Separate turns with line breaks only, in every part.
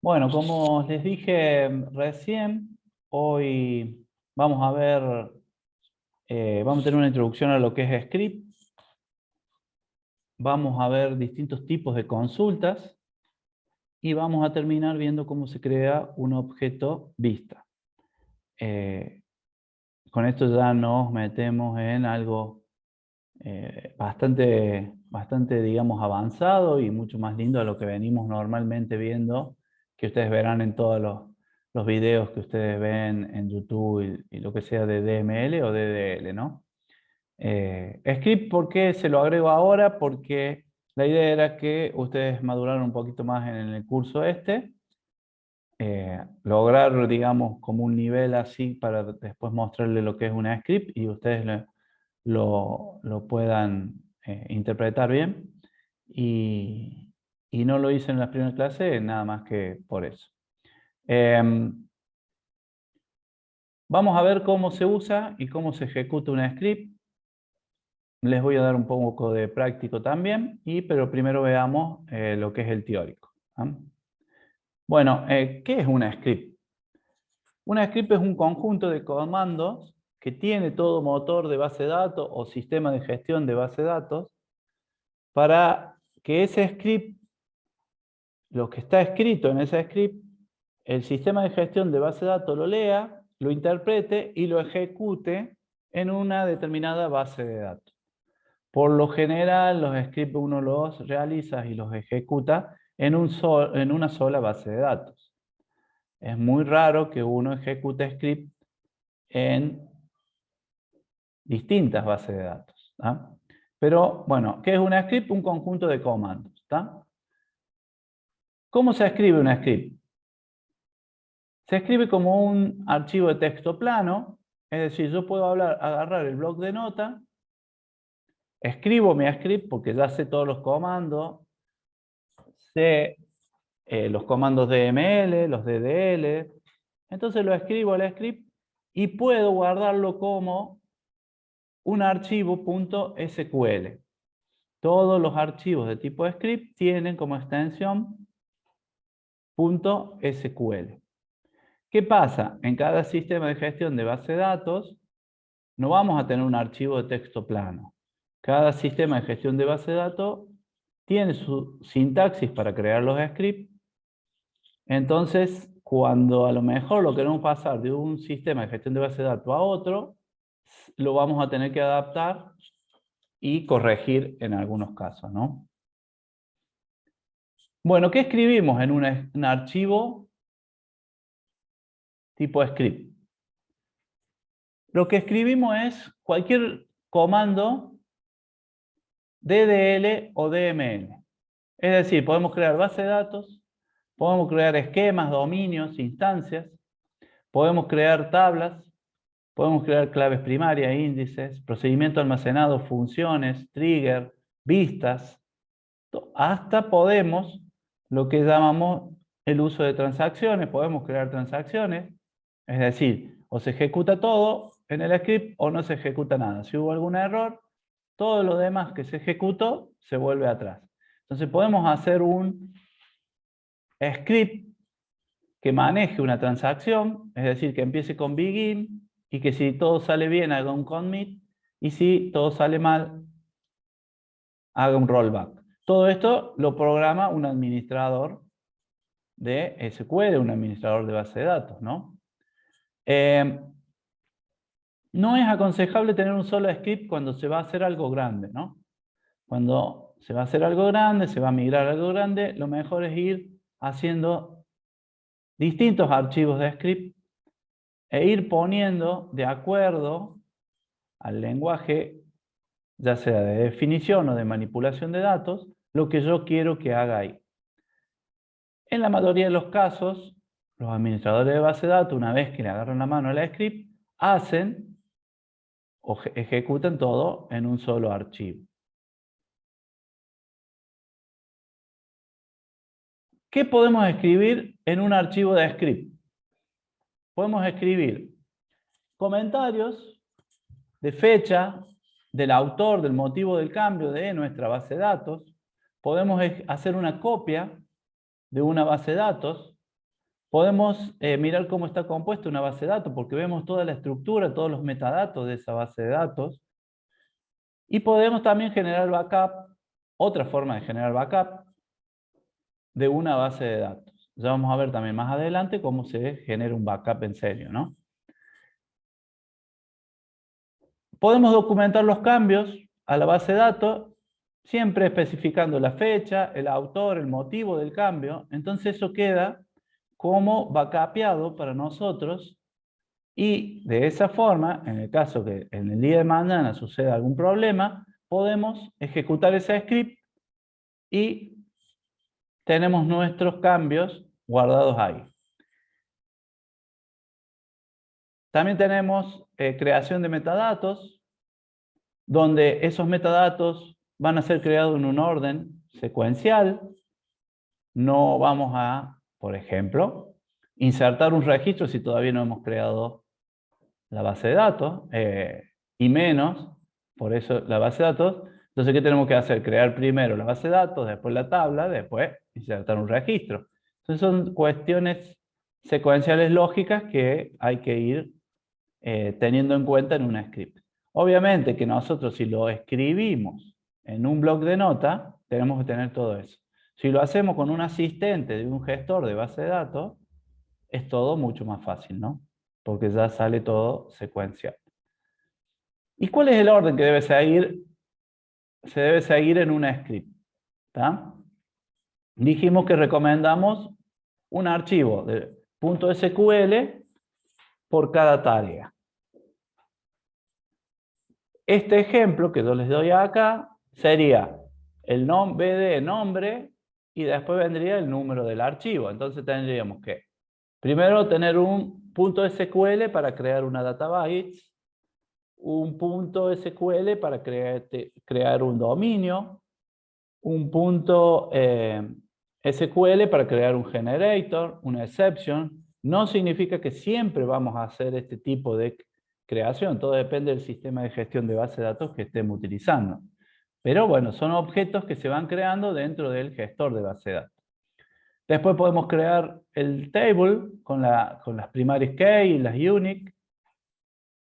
Bueno, como les dije recién, hoy vamos a ver, vamos a tener una introducción a lo que es script. Vamos a ver distintos tipos de consultas y vamos a terminar viendo cómo se crea un objeto vista. Con esto ya nos metemos en algo bastante, digamos, avanzado y mucho más lindo a lo que venimos normalmente viendo, que ustedes verán en todos los videos que ustedes ven en YouTube y lo que sea de DML o DDL, ¿no? Script, ¿por qué se lo agrego ahora? Porque la idea era que ustedes maduraran un poquito más en el curso este, lograr, digamos, como un nivel así para después mostrarle lo que es una script y ustedes lo puedan interpretar bien. Y no lo hice en la primera clase, nada más que por eso. Vamos a ver cómo se usa y cómo se ejecuta una script. Les voy a dar un poco de práctico también, pero primero veamos lo que es el teórico. Bueno, ¿qué es una script? Una script es un conjunto de comandos que tiene todo motor de base de datos o sistema de gestión de base de datos para que ese script, lo que está escrito en ese script, el sistema de gestión de base de datos lo lea, lo interprete y lo ejecute en una determinada base de datos. Por lo general, los scripts uno los realiza y los ejecuta en una sola base de datos. Es muy raro que uno ejecute script en distintas bases de datos. ¿Tá? Pero, bueno, ¿qué es una script? Un conjunto de comandos. ¿Tá? ¿Cómo se escribe una script? Se escribe como un archivo de texto plano, es decir, yo puedo agarrar el bloc de nota, escribo mi script porque ya sé todos los comandos, sé los comandos DML, los DDL, entonces lo escribo al script y puedo guardarlo como un archivo .sql. Todos los archivos de tipo script tienen como extensión .sql. ¿Qué pasa? En cada sistema de gestión de base de datos no vamos a tener un archivo de texto plano. Cada sistema de gestión de base de datos tiene su sintaxis para crear los scripts. Entonces, cuando a lo mejor lo queremos pasar de un sistema de gestión de base de datos a otro, lo vamos a tener que adaptar y corregir en algunos casos, ¿no? Bueno, ¿qué escribimos en un archivo tipo script? Lo que escribimos es cualquier comando DDL o DML. Es decir, podemos crear base de datos, podemos crear esquemas, dominios, instancias, podemos crear tablas, podemos crear claves primarias, índices, procedimiento almacenado, funciones, trigger, vistas. Hasta podemos, lo que llamamos el uso de transacciones, podemos crear transacciones, es decir, o se ejecuta todo en el script o no se ejecuta nada. Si hubo algún error, todo lo demás que se ejecutó se vuelve atrás. Entonces podemos hacer un script que maneje una transacción, es decir, que empiece con begin y que si todo sale bien haga un commit y si todo sale mal haga un rollback. Todo esto lo programa un administrador de SQL, un administrador de base de datos, ¿no? No es aconsejable tener un solo script cuando se va a hacer algo grande, ¿no? Cuando se va a hacer algo grande, se va a migrar algo grande, lo mejor es ir haciendo distintos archivos de script e ir poniendo de acuerdo al lenguaje, ya sea de definición o de manipulación de datos, lo que yo quiero que haga ahí. En la mayoría de los casos, los administradores de base de datos, una vez que le agarran la mano al script, hacen o ejecutan todo en un solo archivo. ¿Qué podemos escribir en un archivo de script? Podemos escribir comentarios de fecha, del autor, del motivo del cambio de nuestra base de datos. Podemos hacer una copia de una base de datos. Podemos mirar cómo está compuesta una base de datos, porque vemos toda la estructura, todos los metadatos de esa base de datos. Y podemos también generar backup, otra forma de generar backup de una base de datos. Ya vamos a ver también más adelante cómo se genera un backup en serio, ¿no? Podemos documentar los cambios a la base de datos, siempre especificando la fecha, el autor, el motivo del cambio. Entonces eso queda como backupeado para nosotros y de esa forma, en el caso que en el día de mañana suceda algún problema, podemos ejecutar ese script y tenemos nuestros cambios guardados ahí. También tenemos creación de metadatos, donde esos metadatos van a ser creados en un orden secuencial. No vamos a, por ejemplo, insertar un registro si todavía no hemos creado la base de datos, y menos, por eso la base de datos. Entonces, ¿qué tenemos que hacer? Crear primero la base de datos, después la tabla, después insertar un registro. Entonces, son cuestiones secuenciales lógicas que hay que ir teniendo en cuenta en un script. Obviamente que nosotros si lo escribimos en un bloc de nota, tenemos que tener todo eso. Si lo hacemos con un asistente de un gestor de base de datos, es todo mucho más fácil, ¿no? Porque ya sale todo secuencial. ¿Y cuál es el orden que debe seguir? Se debe seguir en un script. ¿Tá? Dijimos que recomendamos un archivo de .sql por cada tarea. Este ejemplo que yo les doy acá sería el bd nombre y después vendría el número del archivo. Entonces tendríamos que primero tener un .sql para crear una database, un .sql para crear un dominio, un .sql para crear un generator, una exception. No significa que siempre vamos a hacer este tipo de creación, todo depende del sistema de gestión de base de datos que estemos utilizando. Pero bueno, son objetos que se van creando dentro del gestor de base de datos. Después podemos crear el table con las primarias key y las unique.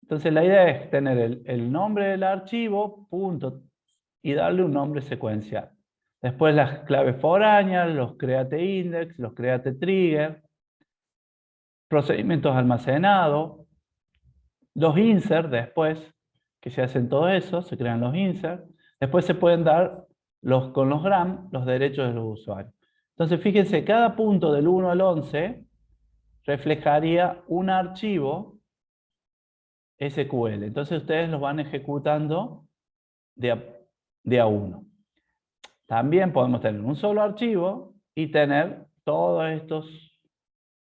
Entonces la idea es tener el nombre del archivo, punto, y darle un nombre secuencial. Después las claves foráneas, los create index, los create trigger, procedimientos almacenados, los insert después, que se hacen todo eso, se crean los insert. Después se pueden dar con los gram los derechos de los usuarios. Entonces fíjense, cada punto del 1 al 11 reflejaría un archivo SQL. Entonces ustedes los van ejecutando de a uno. También podemos tener un solo archivo y tener todos estos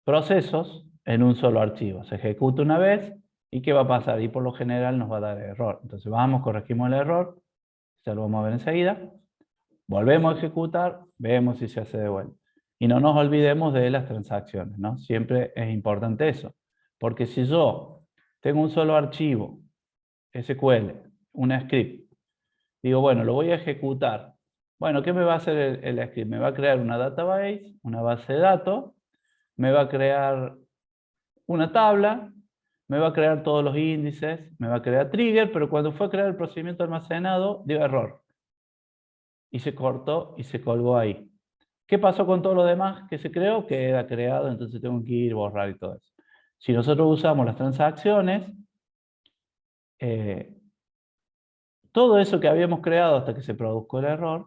procesos en un solo archivo. Se ejecuta una vez y ¿qué va a pasar? Y por lo general nos va a dar error. Entonces vamos, corregimos el error, ya lo vamos a ver enseguida. Volvemos a ejecutar, vemos si se hace de vuelta. Y no nos olvidemos de las transacciones, ¿no? Siempre es importante eso. Porque si yo tengo un solo archivo, SQL, un script, digo, bueno, lo voy a ejecutar. Bueno, ¿qué me va a hacer el script? Me va a crear una database, una base de datos, me va a crear una tabla, me va a crear todos los índices, me va a crear trigger, pero cuando fue a crear el procedimiento almacenado, dio error. Y se cortó y se colgó ahí. ¿Qué pasó con todo lo demás que se creó? Queda creado, entonces tengo que ir, borrar y todo eso. Si nosotros usamos las transacciones, todo eso que habíamos creado hasta que se produjo el error,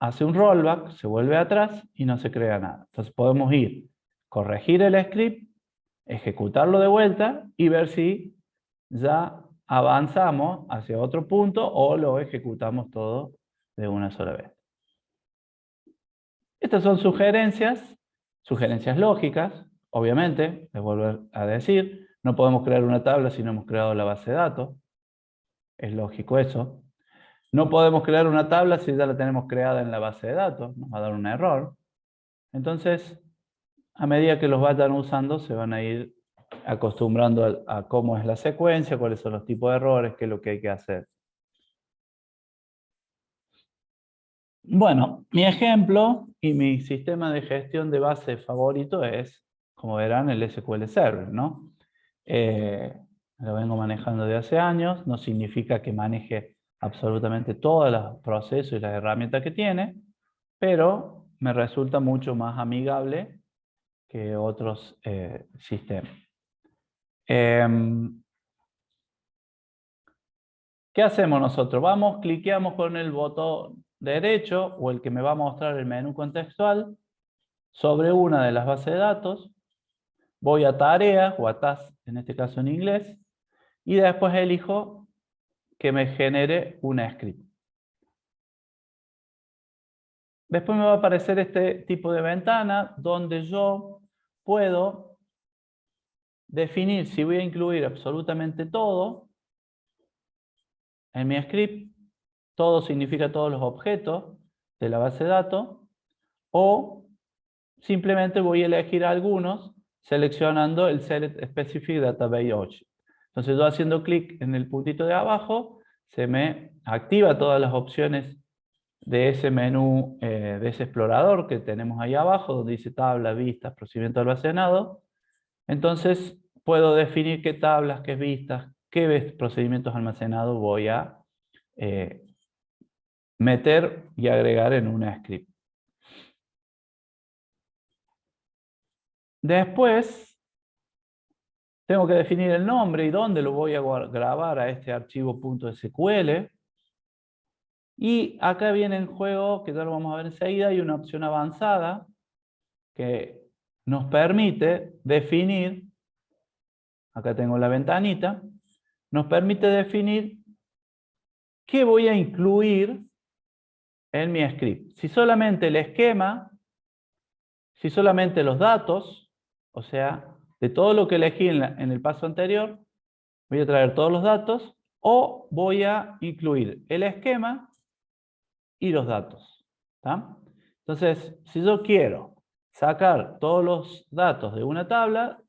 hace un rollback, se vuelve atrás y no se crea nada. Entonces podemos ir, corregir el script, ejecutarlo de vuelta y ver si ya avanzamos hacia otro punto o lo ejecutamos todo de una sola vez. Estas son sugerencias lógicas, obviamente, les vuelvo a decir, no podemos crear una tabla si no hemos creado la base de datos, es lógico eso. No podemos crear una tabla si ya la tenemos creada en la base de datos, nos va a dar un error. Entonces, a medida que los vayan usando, se van a ir acostumbrando a cómo es la secuencia, cuáles son los tipos de errores, qué es lo que hay que hacer. Bueno, mi ejemplo y mi sistema de gestión de base favorito y mi sistema de gestión de base favorito es, como verán, el SQL Server, ¿no? Lo vengo manejando de hace años, no significa que maneje absolutamente todos los procesos y las herramientas que tiene, pero me resulta mucho más amigable que otros sistemas. ¿Qué hacemos nosotros? Vamos, cliqueamos con el botón derecho o el que me va a mostrar el menú contextual sobre una de las bases de datos. Voy a tareas o a tasks, en este caso en inglés, y después elijo que me genere una script. Después me va a aparecer este tipo de ventana donde yo puedo definir si voy a incluir absolutamente todo en mi script. Todo significa todos los objetos de la base de datos, o simplemente voy a elegir algunos seleccionando el Select Specific Database Object. Entonces yo haciendo clic en el puntito de abajo, se me activa todas las opciones de ese menú, de ese explorador que tenemos ahí abajo, donde dice tabla, vistas, procedimiento almacenado. Entonces puedo definir qué tablas, qué vistas, qué procedimientos almacenados voy a meter y agregar en una script. Después tengo que definir el nombre y dónde lo voy a grabar a este archivo .sql. Y acá viene en juego, que ya lo vamos a ver enseguida, hay una opción avanzada que nos permite definir, acá tengo la ventanita, nos permite definir qué voy a incluir en mi script. Si solamente el esquema, si solamente los datos, o sea, de todo lo que elegí en el paso anterior, voy a traer todos los datos, o voy a incluir el esquema y los datos. ¿Tá? Entonces, si yo quiero sacar todos los datos de una tabla,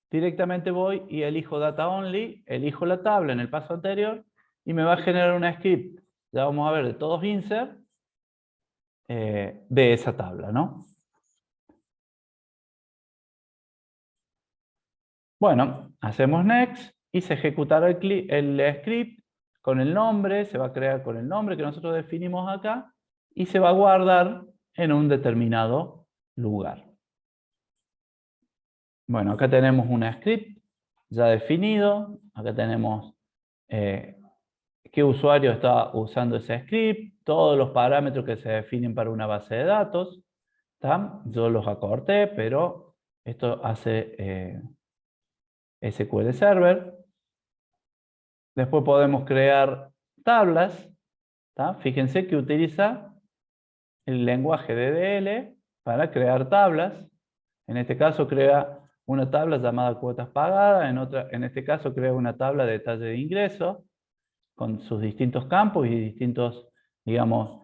directamente voy y elijo Data Only, elijo la tabla en el paso anterior y me va a generar una script, ya vamos a ver, de todos insert de esa tabla, ¿no? Bueno, hacemos next y se ejecutará el script con el nombre, se va a crear con el nombre que nosotros definimos acá y se va a guardar en un determinado lugar. Bueno, acá tenemos un script ya definido, acá tenemos qué usuario está usando ese script, todos los parámetros que se definen para una base de datos. ¿Tá? Yo los acorté, pero esto hace SQL Server. Después podemos crear tablas. ¿Tá? Fíjense que utiliza el lenguaje DDL para crear tablas. En este caso crea una tabla llamada cuotas pagadas, en este caso crea una tabla de detalle de ingreso con sus distintos campos y distintos, digamos,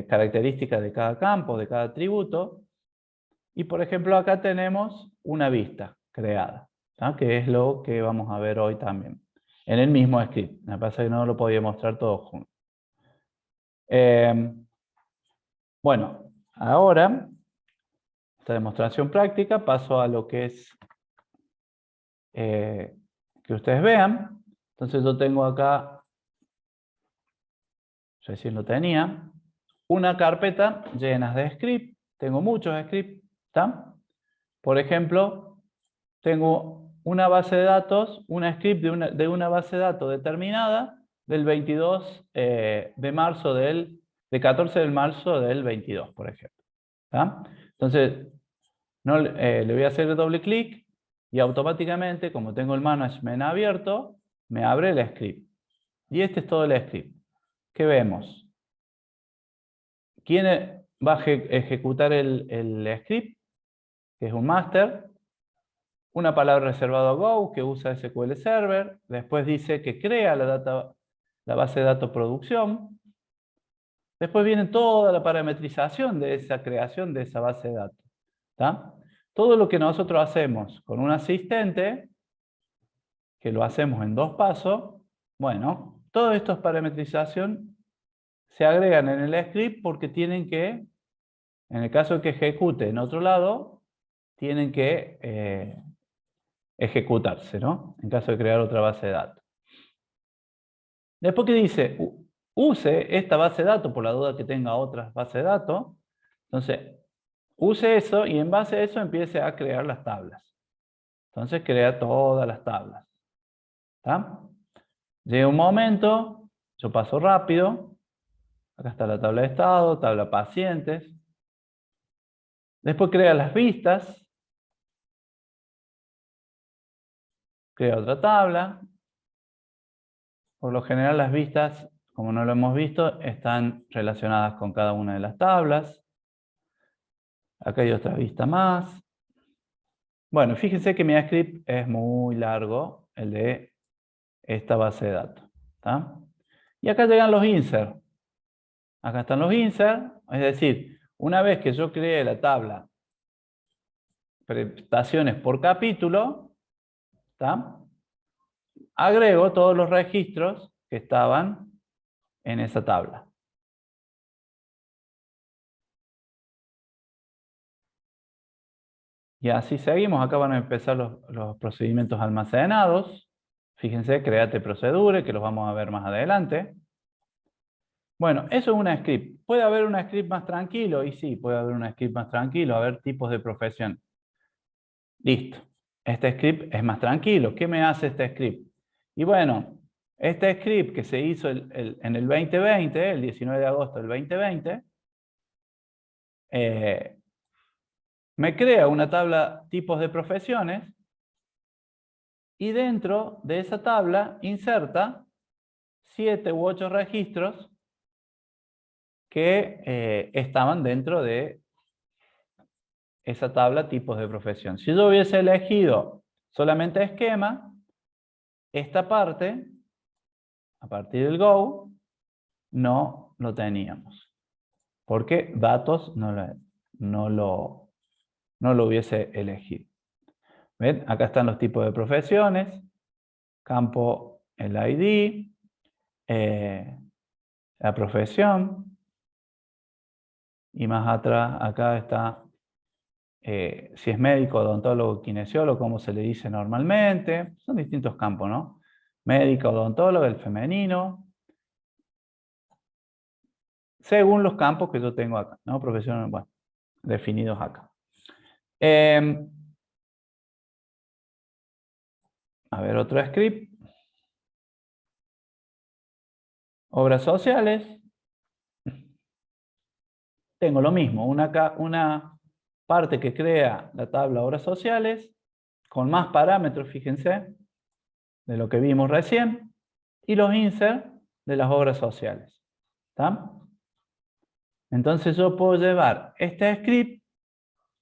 características de cada campo, de cada atributo. Y por ejemplo acá tenemos una vista creada, ¿tá? Que es lo que vamos a ver hoy también, en el mismo script. Me pasa que no lo podía mostrar todo junto. Bueno, ahora, esta demostración práctica, paso a lo que es que ustedes vean. Entonces yo tengo acá, recién lo tenía, una carpeta llena de scripts. Tengo muchos scripts, ¿tá? Por ejemplo, tengo una base de datos, una script de una base de datos determinada del 22 de marzo de 14 de marzo del 22, por ejemplo. ¿Tá? Entonces, no, le voy a hacer doble clic y automáticamente, como tengo el management abierto, me abre el script. Y este es todo el script. ¿Qué vemos? ¿Quién va a ejecutar el script? Que es un master. Una palabra reservada a Go que usa SQL Server. Después dice que crea la base de datos producción. Después viene toda la parametrización de esa creación de esa base de datos. ¿Tá? Todo lo que nosotros hacemos con un asistente, que lo hacemos en 2 pasos, bueno, todo esto es parametrización se agregan en el script porque tienen que, en el caso de que ejecute en otro lado, tienen que ejecutarse, ¿no? En caso de crear otra base de datos. Después que dice, use esta base de datos por la duda que tenga otras bases de datos. Entonces, use eso y en base a eso empiece a crear las tablas. Entonces, crea todas las tablas. ¿Está? Llega un momento, yo paso rápido. Acá está la tabla de estado, tabla pacientes. Después crea las vistas. Crea otra tabla. Por lo general las vistas, como no lo hemos visto, están relacionadas con cada una de las tablas. Acá hay otra vista más. Bueno, fíjense que mi script es muy largo, el de esta base de datos. ¿Tá? Y acá llegan los insert. Acá están los insert, es decir, una vez que yo creé la tabla prestaciones por capítulo, ¿tá? Agrego todos los registros que estaban en esa tabla. Y así seguimos. Acá van a empezar los procedimientos almacenados. Fíjense, créate procedure, que los vamos a ver más adelante. Bueno, eso es una script. ¿Puede haber una script más tranquilo? Y sí, puede haber una script más tranquilo, haber tipos de profesión. Listo. Este script es más tranquilo. ¿Qué me hace este script? Y bueno, este script que se hizo en el 2020, el 19 de agosto del 2020, me crea una tabla tipos de profesiones y dentro de esa tabla inserta 7 u 8 registros que estaban dentro de esa tabla tipos de profesión. Si yo hubiese elegido solamente esquema, esta parte, a partir del Go, no lo teníamos. Porque datos no lo hubiese elegido. ¿Ven? Acá están los tipos de profesiones, campo el ID, la profesión, y más atrás, acá está si es médico, odontólogo, kinesiólogo, como se le dice normalmente. Son distintos campos, ¿no? Médico, odontólogo, el femenino. Según los campos que yo tengo acá, ¿no? Profesiones, bueno, definidos acá. A ver, otro script. Obras sociales. Tengo lo mismo, una parte que crea la tabla obras sociales, con más parámetros, fíjense, de lo que vimos recién, y los insert de las obras sociales. ¿Está? Entonces yo puedo llevar este script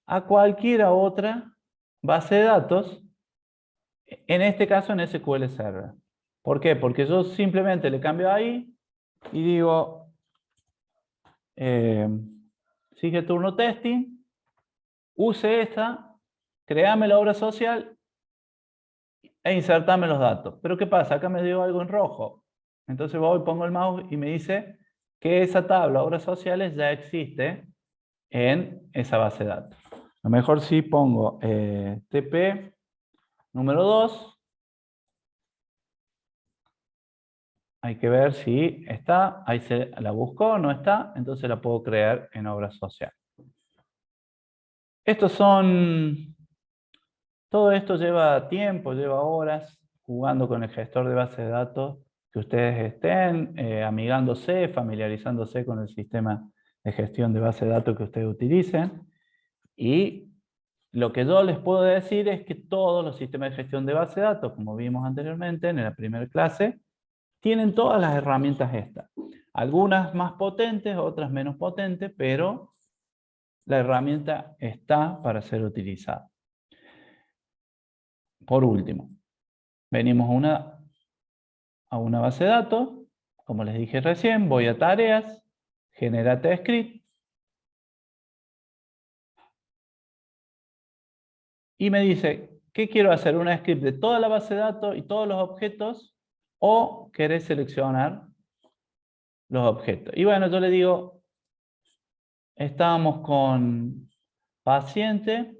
a cualquier otra base de datos, en este caso en SQL Server. ¿Por qué? Porque yo simplemente le cambio ahí y digo, sigue turno testing, use esta, créame la obra social e insertame los datos. Pero ¿qué pasa? Acá me dio algo en rojo. Entonces voy, pongo el mouse y me dice que esa tabla obras sociales ya existe en esa base de datos. A lo mejor sí pongo TP número 2. Hay que ver si está, ahí se la buscó, no está, entonces la puedo crear en obra social. Todo esto lleva tiempo, lleva horas jugando con el gestor de base de datos, que ustedes estén amigándose, familiarizándose con el sistema de gestión de base de datos que ustedes utilicen. Y lo que yo les puedo decir es que todos los sistemas de gestión de base de datos, como vimos anteriormente en la primera clase, tienen todas las herramientas estas. Algunas más potentes, otras menos potentes, pero la herramienta está para ser utilizada. Por último, venimos a una base de datos. Como les dije recién, voy a tareas, generate script. Y me dice, ¿qué quiero hacer? ¿Una script de toda la base de datos y todos los objetos? ¿O querés seleccionar los objetos. Y bueno, yo le digo, estábamos con paciente,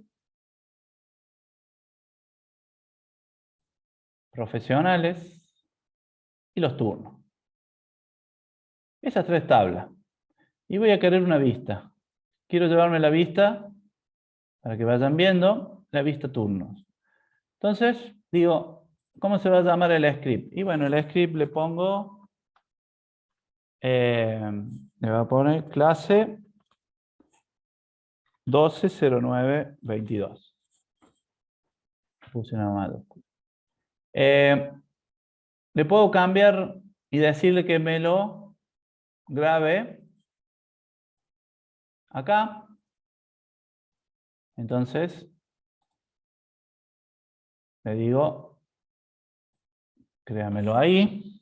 profesionales y los turnos. Esas tres tablas. Y voy a querer una vista. Quiero llevarme la vista, para que vayan viendo, la vista turnos. Entonces, digo, ¿cómo se va a llamar el script? Y bueno, el script le pongo, le voy a poner clase 120922. Puse una mayúscula. Le puedo cambiar y decirle que me lo grabe acá. Entonces, le digo, créamelo ahí.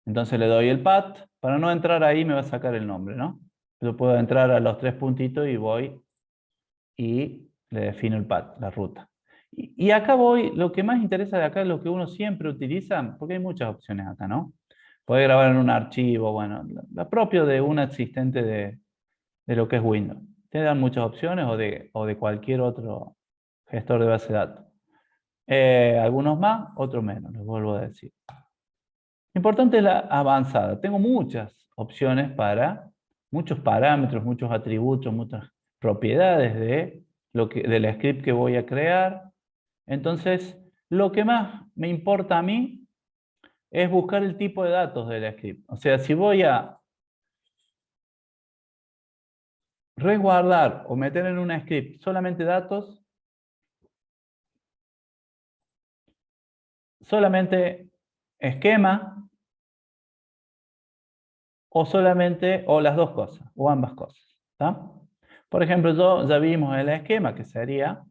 Entonces le doy el path. Para no entrar ahí me va a sacar el nombre, ¿no? Yo puedo entrar a los tres puntitos y voy y le defino el path, la ruta. Y acá voy, lo que más interesa de acá es lo que uno siempre utiliza, porque hay muchas opciones acá, ¿no? Puede grabar en un archivo, bueno, lo propio de un asistente de lo que es Windows. Te dan muchas opciones o de cualquier otro gestor de base de datos. Algunos más, otros menos, les vuelvo a decir. Importante es la avanzada. Tengo muchas opciones para muchos parámetros, muchos atributos, muchas propiedades del script que voy a crear. Entonces, lo que más me importa a mí es buscar el tipo de datos del script. O sea, si voy a resguardar o meter en un script solamente datos, solamente esquema, o solamente, o las dos cosas, o ambas cosas. ¿Está? Por ejemplo, ya vimos el esquema que sería,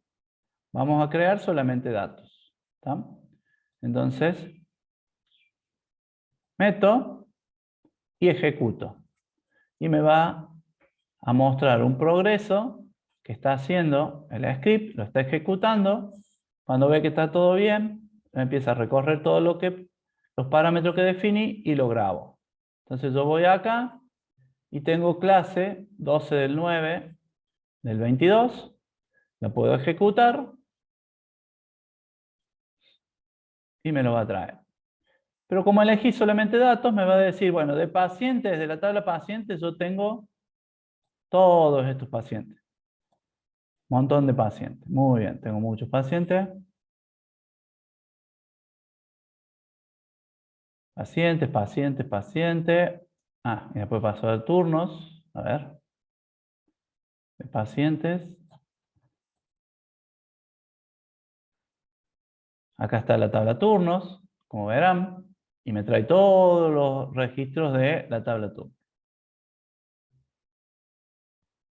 vamos a crear solamente datos. ¿Está? Entonces, meto y ejecuto. Y me va a mostrar un progreso que está haciendo el script, lo está ejecutando. Cuando ve que está todo bien, empieza a recorrer todo los parámetros que definí y lo grabo. Entonces yo voy acá y tengo clase 12 del 9 del 22, la puedo ejecutar y me lo va a traer. Pero como elegí solamente datos, me va a decir, bueno, de pacientes, de la tabla pacientes, yo tengo todos estos pacientes. Montón de pacientes. Muy bien, tengo muchos pacientes. Pacientes, pacientes, pacientes. Ah, y después paso a turnos. A ver. De pacientes. Acá está la tabla turnos, como verán. Y me trae todos los registros de la tabla turnos.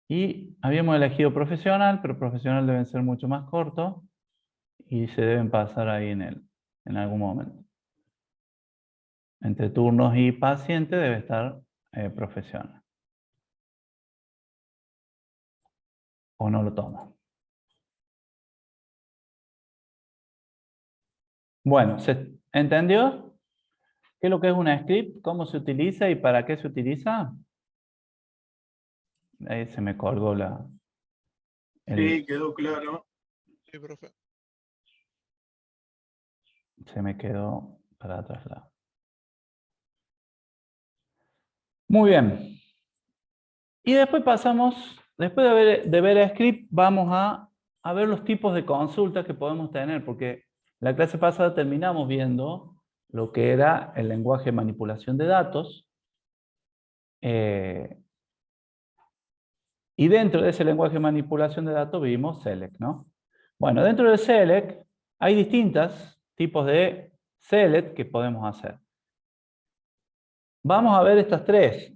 Y habíamos elegido profesional, pero profesional deben ser mucho más cortos. Y se deben pasar ahí en algún momento. Entre turnos y paciente debe estar profesional. O no lo toma. Bueno, ¿se entendió qué es lo que es una script? ¿Cómo se utiliza y para qué se utiliza? Ahí se me colgó
Sí, quedó claro.
Sí, profe.
Se me quedó para atrás. Muy bien. Y después pasamos, después de ver script, vamos a ver los tipos de consultas que podemos tener, porque la clase pasada terminamos viendo lo que era el lenguaje de manipulación de datos. Y dentro de ese lenguaje de manipulación de datos vimos select, ¿no? Bueno, dentro de select hay distintos tipos de select que podemos hacer. Vamos a ver estas tres.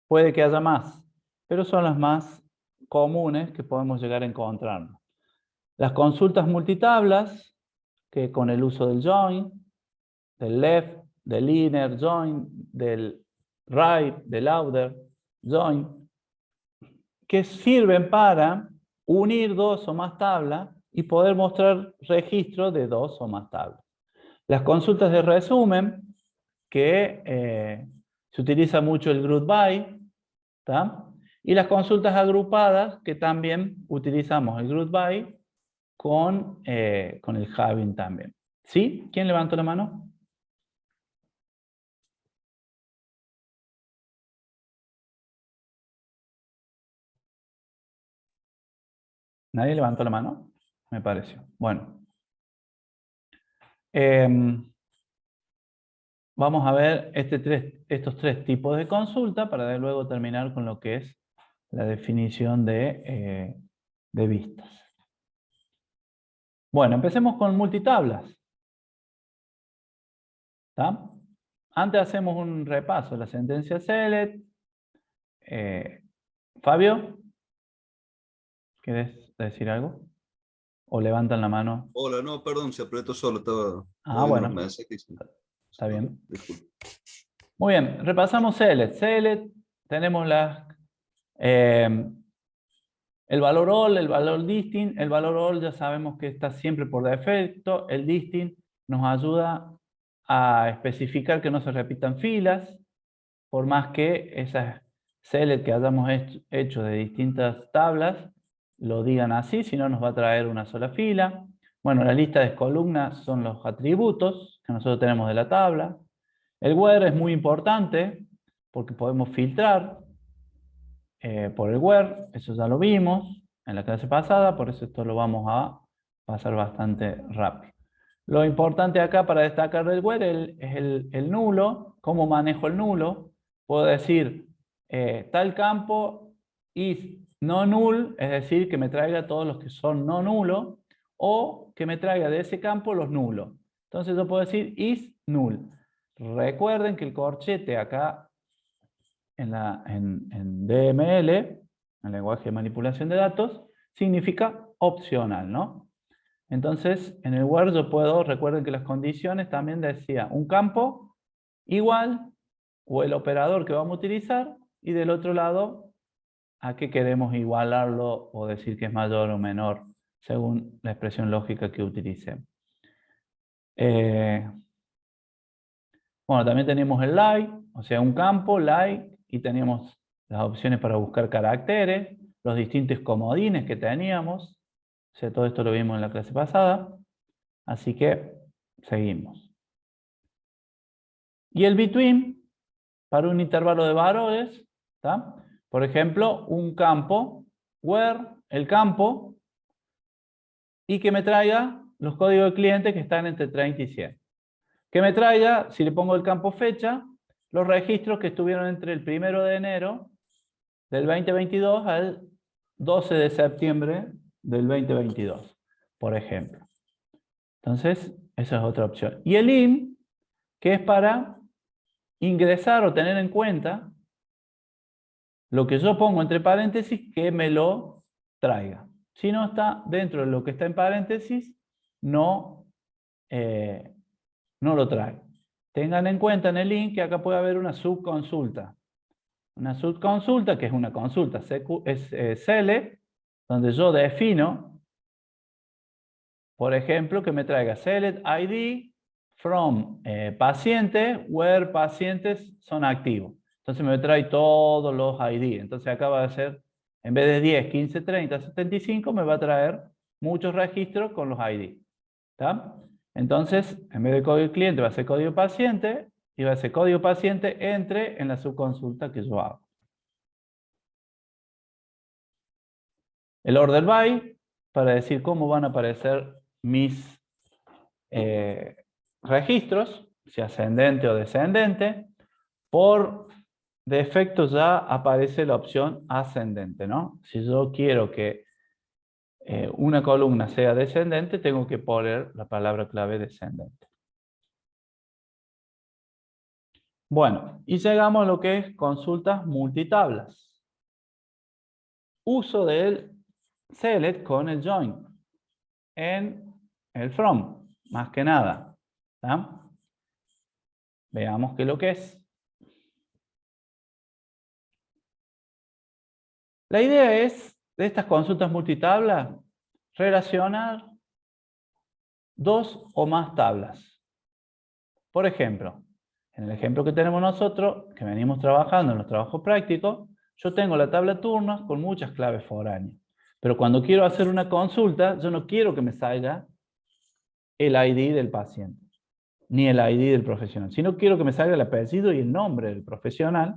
Puede que haya más, pero son las más comunes que podemos llegar a encontrarnos. Las consultas multitablas, que con el uso del join, del left, del inner join, del right, del outer join, que sirven para unir dos o más tablas y poder mostrar registros de dos o más tablas. Las consultas de resumen, que se utiliza mucho el group by, ¿tá? Y las consultas agrupadas, que también utilizamos el group by con el having también. ¿Sí? ¿Quién levantó la mano? ¿Nadie levantó la mano? Me pareció. Bueno. Vamos a ver estos tres tipos de consulta para luego terminar con lo que es la definición de vistas. Bueno, empecemos con multitablas. ¿Tá? Antes hacemos un repaso. La sentencia select. Fabio, ¿quieres decir algo? ¿O levantan la mano?
Hola, no, perdón, se apretó solo, estaba
Bueno.
los mensajes.
Está bien.
Disculpe.
Muy bien, repasamos select. Select, tenemos el valor all, el valor distinct. El valor all ya sabemos que está siempre por defecto. El distinct nos ayuda a especificar que no se repitan filas, por más que esas select que hayamos hecho de distintas tablas lo digan así, si no nos va a traer una sola fila. Bueno, la lista de columnas son los atributos que nosotros tenemos de la tabla. El where es muy importante porque podemos filtrar por el where, eso ya lo vimos en la clase pasada, por eso esto lo vamos a pasar bastante rápido. Lo importante acá para destacar del where es el nulo. ¿Cómo manejo el nulo? Puedo decir tal campo is no null, es decir, que me traiga todos los que son no nulo, o que me traiga de ese campo los nulos. Entonces yo puedo decir is null. Recuerden que el corchete acá en DML, en lenguaje de manipulación de datos, significa opcional, ¿no? Entonces, en el where yo puedo, recuerden que las condiciones también decía un campo igual o el operador que vamos a utilizar y del otro lado a qué queremos igualarlo o decir que es mayor o menor según la expresión lógica que utilicemos. Bueno, también tenemos el like, o sea, un campo, like, y teníamos las opciones para buscar caracteres, los distintos comodines que teníamos. O sea, todo esto lo vimos en la clase pasada. Así que seguimos. Y el between, para un intervalo de valores, ¿tá? Por ejemplo, un campo, where, el campo, y que me traiga los códigos de cliente que están entre 30 y 100. Que me traiga, si le pongo el campo fecha, los registros que estuvieron entre el 1 de enero del 2022 al 12 de septiembre del 2022, por ejemplo. Entonces, esa es otra opción. Y el in, que es para ingresar o tener en cuenta lo que yo pongo entre paréntesis que me lo traiga. Si no está dentro de lo que está en paréntesis, no lo trae. Tengan en cuenta en el link que acá puede haber una subconsulta. Una subconsulta, que es una consulta select, donde yo defino, por ejemplo, que me traiga select ID from paciente, where pacientes son activos. Entonces me trae todos los ID. Entonces acá va a ser, en vez de 10, 15, 30, 75, me va a traer muchos registros con los ID. ¿Está? Entonces, en vez de código cliente va a ser código paciente, y va a ser código paciente entre en la subconsulta que yo hago. El order by, para decir cómo van a aparecer mis registros, si ascendente o descendente. Por defecto ya aparece la opción ascendente, ¿no? Si yo quiero que una columna sea descendente, tengo que poner la palabra clave descendente. Bueno, y llegamos a lo que es consultas multitablas. Uso del select con el join en el from, más que nada. ¿Tá? Veamos qué es lo que es. La idea es, de estas consultas multitablas, relacionar dos o más tablas. Por ejemplo, En el ejemplo que tenemos nosotros, que venimos trabajando en los trabajos prácticos, yo tengo la tabla turnos con muchas claves foráneas. Pero cuando quiero hacer una consulta, yo no quiero que me salga el ID del paciente, ni el ID del profesional, sino quiero que me salga el apellido y el nombre del profesional.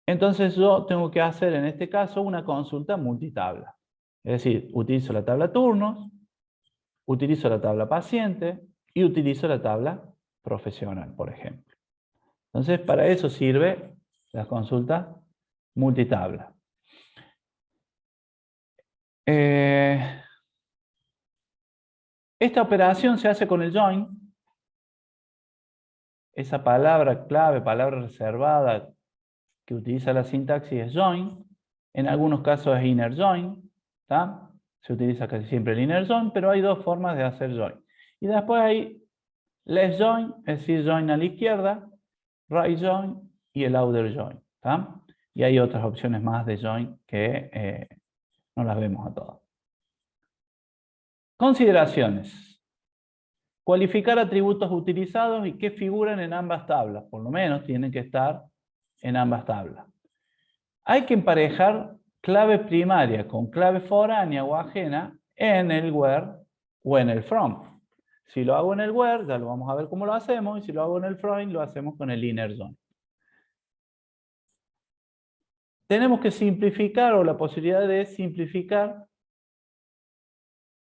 Entonces yo tengo que hacer en este caso una consulta multitabla. Es decir, utilizo la tabla turnos, utilizo la tabla paciente y utilizo la tabla profesional, por ejemplo. Entonces, para eso sirve la consulta multitabla. Esta operación se hace con el join. Esa palabra clave, palabra reservada que utiliza la sintaxis es join. En algunos casos es inner join. ¿Tá? Se utiliza casi siempre el inner join, pero hay dos formas de hacer join. Y después hay left join, es decir, join a la izquierda, right join y el outer join. ¿Tá? Y hay otras opciones más de join que no las vemos a todas. Consideraciones. Cualificar atributos utilizados y que figuran en ambas tablas. Por lo menos tienen que estar en ambas tablas. Hay que emparejar clave primaria con clave foránea o ajena en el where o en el from. Si lo hago en el where, ya lo vamos a ver cómo lo hacemos, y si lo hago en el from, lo hacemos con el inner join. Tenemos que simplificar, o la posibilidad de simplificar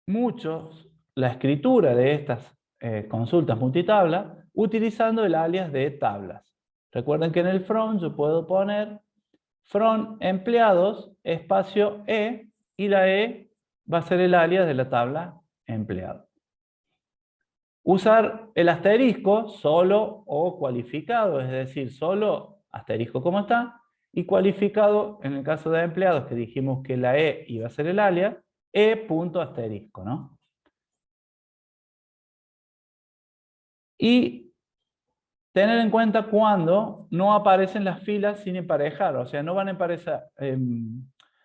mucho la escritura de estas consultas multitabla utilizando el alias de tablas. Recuerden que en el from yo puedo poner from empleados espacio E y la E va a ser el alias de la tabla empleado. Usar el asterisco solo o cualificado, es decir, solo asterisco como está, y cualificado en el caso de empleados que dijimos que la E iba a ser el alias, E punto asterisco, ¿no? Y tener en cuenta cuando no aparecen las filas sin emparejar, o sea, no van a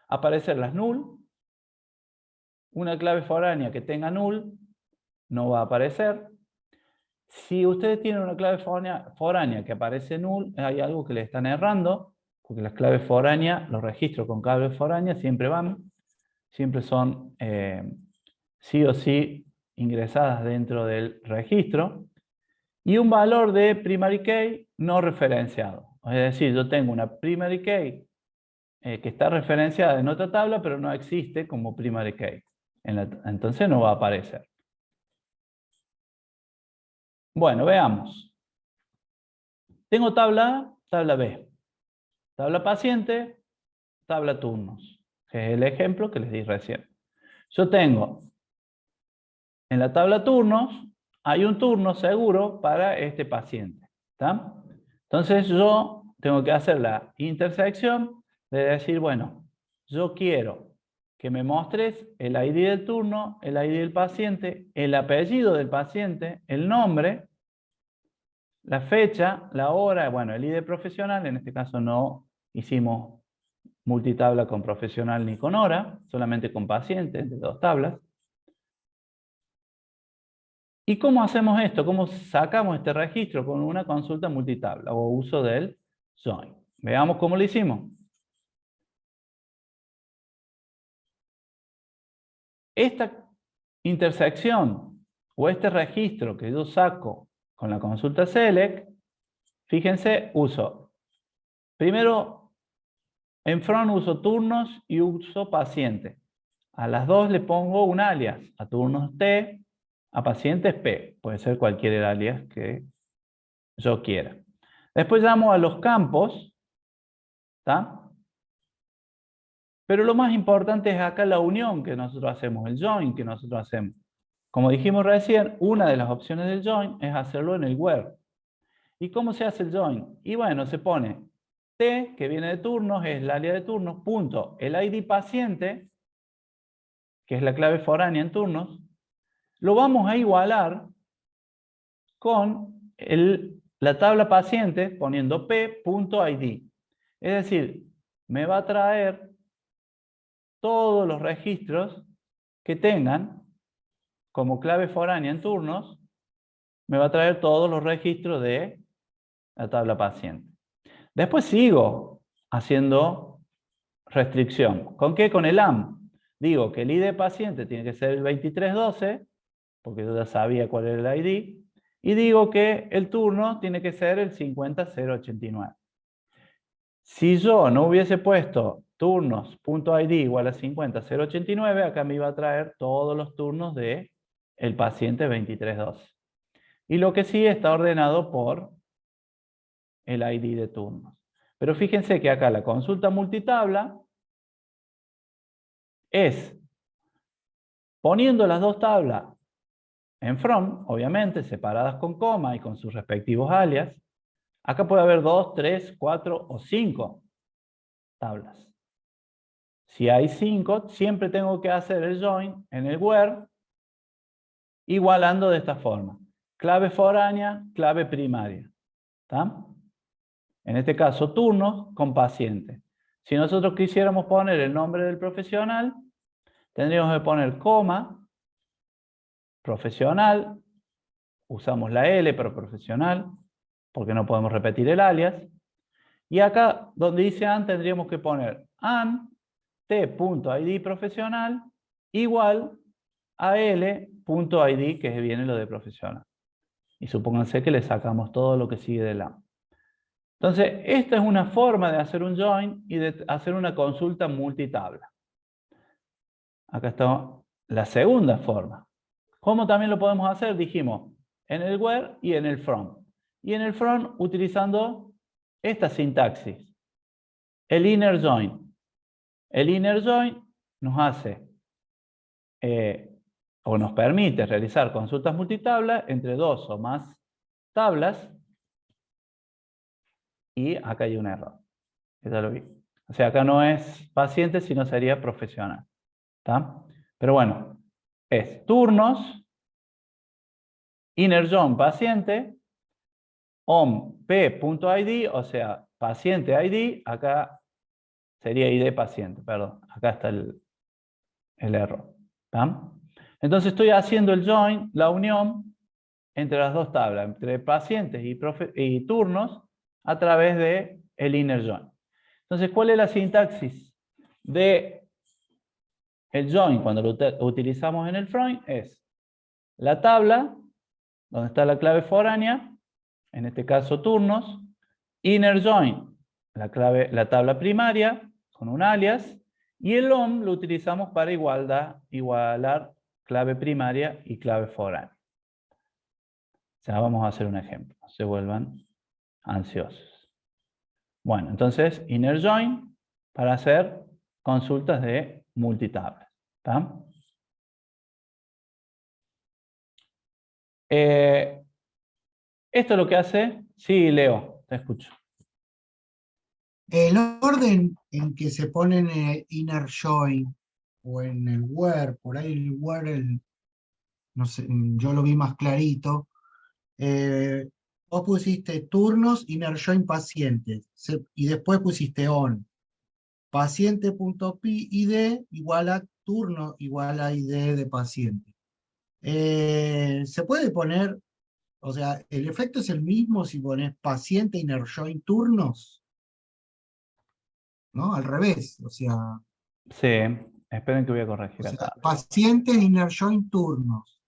aparecer las null. Una clave foránea que tenga null no va a aparecer. Si ustedes tienen una clave foránea que aparece null, hay algo que le están errando, porque las claves foráneas, los registros con claves foráneas siempre son sí o sí ingresadas dentro del registro. Y un valor de primary key no referenciado. Es decir, yo tengo una primary key que está referenciada en otra tabla, pero no existe como primary key. Entonces no va a aparecer. Bueno, veamos. Tengo tabla A, tabla B. Tabla paciente, tabla turnos, que es el ejemplo que les di recién. Yo tengo en la tabla turnos, hay un turno seguro para este paciente. ¿Tá? Entonces yo tengo que hacer la intersección de decir, bueno, yo quiero que me mostres el ID del turno, el ID del paciente, el apellido del paciente, el nombre, la fecha, la hora, bueno, el ID profesional, en este caso no hicimos multitabla con profesional ni con hora, solamente con paciente, de dos tablas. ¿Y cómo hacemos esto? ¿Cómo sacamos este registro con una consulta multitabla o uso del join? Veamos cómo lo hicimos. Esta intersección o este registro que yo saco con la consulta select, fíjense, uso primero en front uso turnos y uso paciente. A las dos le pongo un alias, a turnos T, a pacientes P. Puede ser cualquier alias que yo quiera. Después llamo a los campos, ¿tá? Pero lo más importante es acá la unión que nosotros hacemos, el join que nosotros hacemos. Como dijimos recién, una de las opciones del join es hacerlo en el where. ¿Y cómo se hace el join? Y bueno, se pone T, que viene de turnos, es la alias de turnos, punto, el ID paciente, que es la clave foránea en turnos, lo vamos a igualar con la tabla paciente poniendo p.id. Es decir, me va a traer todos los registros que tengan como clave foránea en turnos me va a traer todos los registros de la tabla paciente. Después sigo haciendo restricción. ¿Con qué? Con el AM. Digo que el ID paciente tiene que ser el 2312, porque yo ya sabía cuál era el ID, y digo que el turno tiene que ser el 50089. Si yo no hubiese puesto turnos.id igual a 50089, acá me iba a traer todos los turnos de el paciente 2312. Y lo que sí está ordenado por el ID de turnos. Pero fíjense que acá la consulta multitabla es poniendo las dos tablas en from, obviamente, separadas con coma y con sus respectivos alias. Acá puede haber 2, 3, 4 o 5 tablas. Si hay 5, siempre tengo que hacer el join en el where, igualando de esta forma. Clave foránea, clave primaria. ¿Está? En este caso, turnos con paciente. Si nosotros quisiéramos poner el nombre del profesional, tendríamos que poner coma, profesional, usamos la L pero profesional, porque no podemos repetir el alias. Y acá, donde dice AN, tendríamos que poner AN t.id profesional igual a l.id, que viene lo de profesional. Y supónganse que le sacamos todo lo que sigue del AN. Entonces, esta es una forma de hacer un join y de hacer una consulta multitabla. Acá está la segunda forma. ¿Cómo también lo podemos hacer? Dijimos, en el where y en el from. Y en el from utilizando esta sintaxis. El inner join. El inner join nos hace o nos permite realizar consultas multitabla entre dos o más tablas. Y acá hay un error. Ya lo vi. O sea, acá no es paciente, sino sería profesional. ¿Está? Pero bueno, es turnos, inner join paciente, on p.id, o sea, paciente ID, acá sería ID paciente, perdón, acá está el error. ¿Está? Entonces estoy haciendo el join, la unión entre las dos tablas, entre pacientes y turnos, a través de el inner join. Entonces, ¿cuál es la sintaxis de el join cuando lo utilizamos en el from? Es la tabla, donde está la clave foránea, en este caso turnos, inner join, la tabla primaria, con un alias, y el on lo utilizamos para igualar clave primaria y clave foránea. O sea, vamos a hacer un ejemplo, no se vuelvan ansiosos. Bueno, entonces, inner join para hacer consultas de multitabla. ¿Está? Esto es lo que hace. Sí, Leo, te escucho.
El orden en que se ponen inner join o en el where, por ahí el where, no sé, yo lo vi más clarito. Vos pusiste turnos, inner join pacientes, y después pusiste on. Paciente.pid igual a turno igual a ID de paciente. Se puede poner, o sea, el efecto es el mismo si pones paciente inner join turnos, ¿no? Al revés, o sea,
Sí, esperen que voy a corregir acá.
paciente inner join turnos.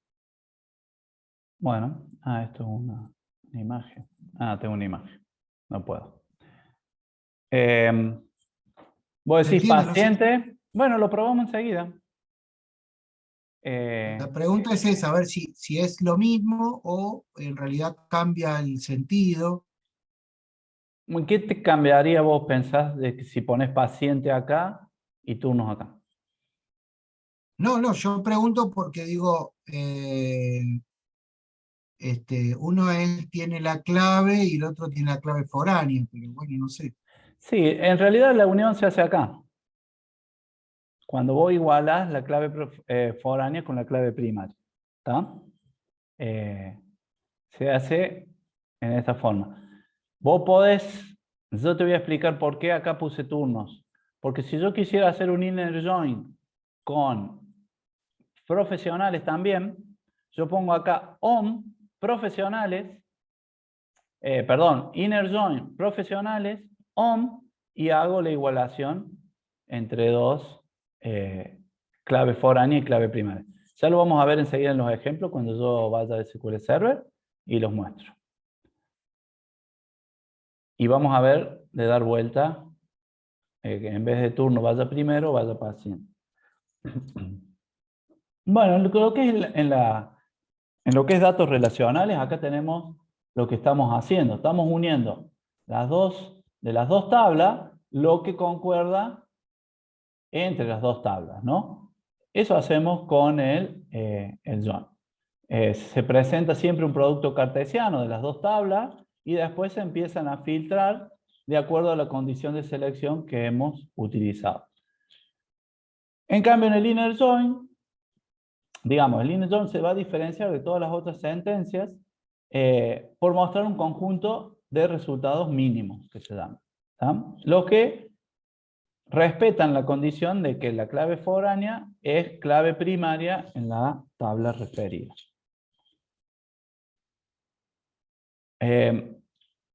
Bueno, esto es una imagen. Tengo una imagen. No puedo. Vos decís
¿Entienden?
paciente. Bueno, lo probamos enseguida.
La pregunta es esa, a ver si es lo mismo o en realidad cambia el sentido.
¿Qué te cambiaría vos pensás de que si pones paciente acá y turnos acá?
No, yo pregunto porque digo, uno tiene la clave y el otro tiene la clave foránea, pero bueno, no sé.
Sí, en realidad la unión se hace acá. Cuando vos igualás la clave foránea con la clave primaria. ¿Está? Se hace en esta forma. Vos podés, yo te voy a explicar por qué acá puse turnos. Porque si yo quisiera hacer un inner join con profesionales también, yo pongo acá on profesionales, inner join profesionales, OM, y hago la igualación entre dos clave foránea y clave primaria. Ya lo vamos a ver enseguida en los ejemplos cuando yo vaya a SQL Server y los muestro. Y vamos a ver de dar vuelta, que en vez de turno vaya primero, vaya paciente. Bueno, en lo que es en lo que es datos relacionales, acá tenemos lo que estamos haciendo. Estamos uniendo de las dos tablas lo que concuerda entre las dos tablas, ¿no? Eso hacemos con el join. Se presenta siempre un producto cartesiano de las dos tablas y después se empiezan a filtrar de acuerdo a la condición de selección que hemos utilizado. En cambio, en el inner join, digamos, el inner join se va a diferenciar de todas las otras sentencias por mostrar un conjunto de resultados mínimos que se dan. ¿Tá? Los que respetan la condición de que la clave foránea es clave primaria en la tabla referida.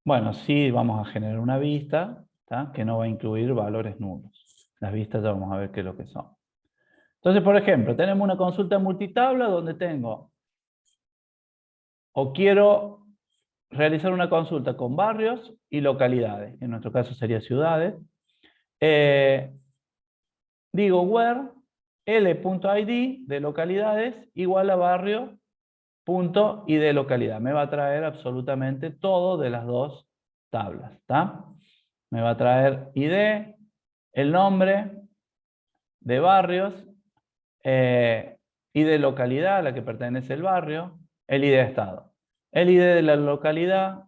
Bueno, sí vamos a generar una vista, ¿tá? Que no va a incluir valores nulos. Las vistas ya vamos a ver qué es lo que son. Entonces, por ejemplo, tenemos una consulta multitabla donde tengo o quiero realizar una consulta con barrios y localidades. En nuestro caso sería ciudades. Digo where l.id de localidades igual a barrio punto y de localidad. Me va a traer absolutamente todo de las dos tablas. ¿Tá? Me va a traer ID, el nombre de barrios, ID de localidad a la que pertenece el barrio, el ID de estado. El ID de la localidad,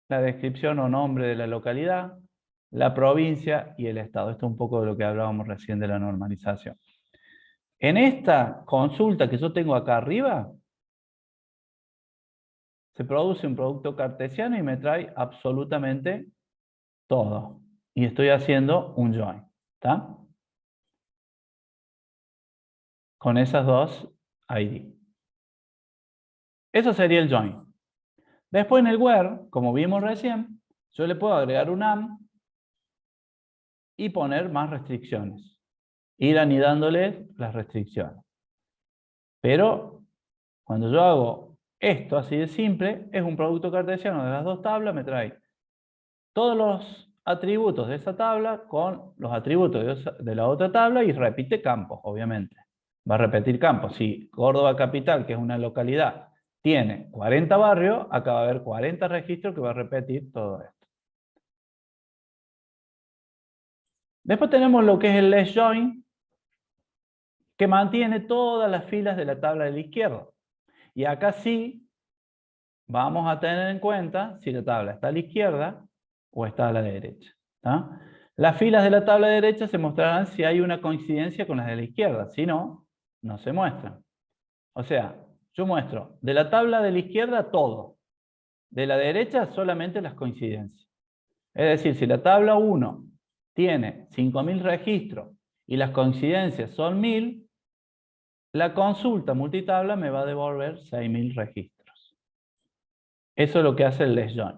la descripción o nombre de la localidad, la provincia y el estado. Esto es un poco de lo que hablábamos recién de la normalización. En esta consulta que yo tengo acá arriba, se produce un producto cartesiano y me trae absolutamente todo. Y estoy haciendo un join. ¿Está? Con esas dos ID. Eso sería el join. Después en el where, como vimos recién, yo le puedo agregar un AND y poner más restricciones. Ir anidándole las restricciones. Pero cuando yo hago esto así de simple, es un producto cartesiano de las dos tablas, me trae todos los atributos de esa tabla con los atributos de la otra tabla y repite campos, obviamente. Va a repetir campos. Si Córdoba Capital, que es una localidad, tiene 40 barrios, acá va a haber 40 registros que va a repetir todo esto. Después tenemos lo que es el less join, que mantiene todas las filas de la tabla de la izquierda. Y acá sí vamos a tener en cuenta si la tabla está a la izquierda o está a la derecha. ¿Tá? Las filas de la tabla derecha se mostrarán si hay una coincidencia con las de la izquierda. Si no, no se muestran. O sea, yo muestro de la tabla de la izquierda todo. De la derecha solamente las coincidencias. Es decir, si la tabla 1 tiene 5.000 registros y las coincidencias son 1.000, la consulta multitabla me va a devolver 6.000 registros. Eso es lo que hace el less join.